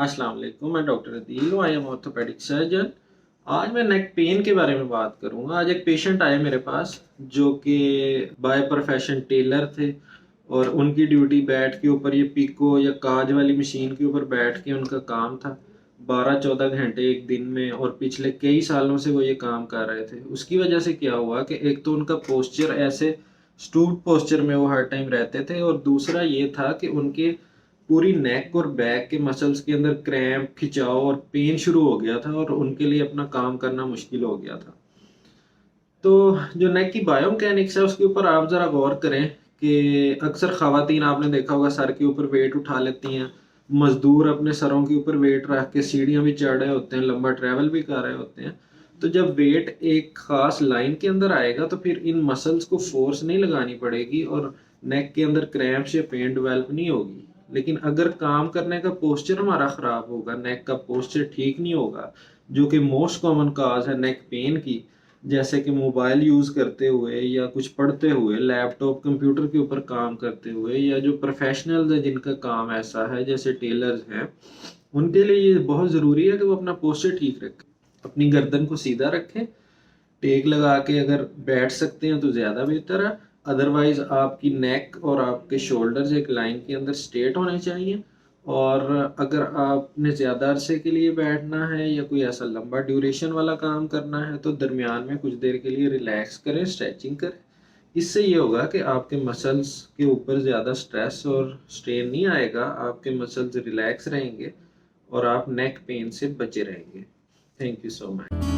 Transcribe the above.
अस्सलाम वालेकुम, मैं डॉक्टर अदील हूँ। I am orthopaedic surgeon. आज मैं नेक पेन के बारे में बात करूँगा। आज एक पेशेंट आए मेरे पास जो कि बाय प्रोफेशन टेलर थे और उनकी ड्यूटी बेड के ऊपर ये पिको या काज वाली मशीन के ऊपर बैठ के उनका काम था 12-14 घंटे एक दिन में, और पिछले कई सालों से वो ये काम कर रहे थे। उसकी वजह से क्या हुआ कि एक तो उनका पोस्चर ऐसे स्टूट पोस्चर में वो हर टाइम रहते थे, और दूसरा ये था कि उनके पूरी नेक और बैक के मसल्स के अंदर क्रैम्प, खिंचाव और पेन शुरू हो गया था और उनके लिए अपना काम करना मुश्किल हो गया था। तो जो नेक की बायोमैकेनिक्स है उसके ऊपर आप ज़रा गौर करें कि अक्सर ख़वातीन आपने देखा होगा सर के ऊपर वेट उठा लेती हैं। मज़दूर अपने सरों के ऊपर वेट रख के सीढ़ियाँ भी चढ़ रहे होते हैं, लंबा ट्रैवल भी कर रहे होते हैं। तो जब वेट एक ख़ास लाइन के अंदर आएगा तो फिर इन मसल्स को फ़ोर्स नहीं लगानी पड़ेगी और नेक के अंदर क्रैम्प्स या पेन डेवलप नहीं होगी। लेकिन अगर काम करने का पोस्चर हमारा ख़राब होगा, नेक का पोस्चर ठीक नहीं होगा, जो कि मोस्ट कॉमन काज़ है नेक पेन की, जैसे कि मोबाइल यूज़ करते हुए या कुछ पढ़ते हुए, लैपटॉप कंप्यूटर के ऊपर काम करते हुए, या जो प्रोफेशनल्स हैं जिनका काम ऐसा है जैसे टेलर्स हैं, उनके लिए ये बहुत ज़रूरी है कि वो अपना पोस्चर ठीक रखें, अपनी गर्दन को सीधा रखें। टेक लगा के अगर बैठ सकते हैं तो ज़्यादा बेहतर है। अदरवाइज आपकी नेक और आपके शोल्डर्स एक लाइन के अंदर स्ट्रेट होने चाहिए। और अगर आपने ज़्यादा अरसे के लिए बैठना है या कोई ऐसा लंबा ड्यूरेशन वाला काम करना है तो दरमियान में कुछ देर के लिए रिलैक्स करें, स्ट्रेचिंग करें। इससे ये होगा कि आपके मसल्स के ऊपर ज़्यादा स्ट्रेस और स्ट्रेन नहीं आएगा, आपके मसल्स रिलैक्स रहेंगे और आप नेक पेन से बचे रहेंगे। Thank you so much.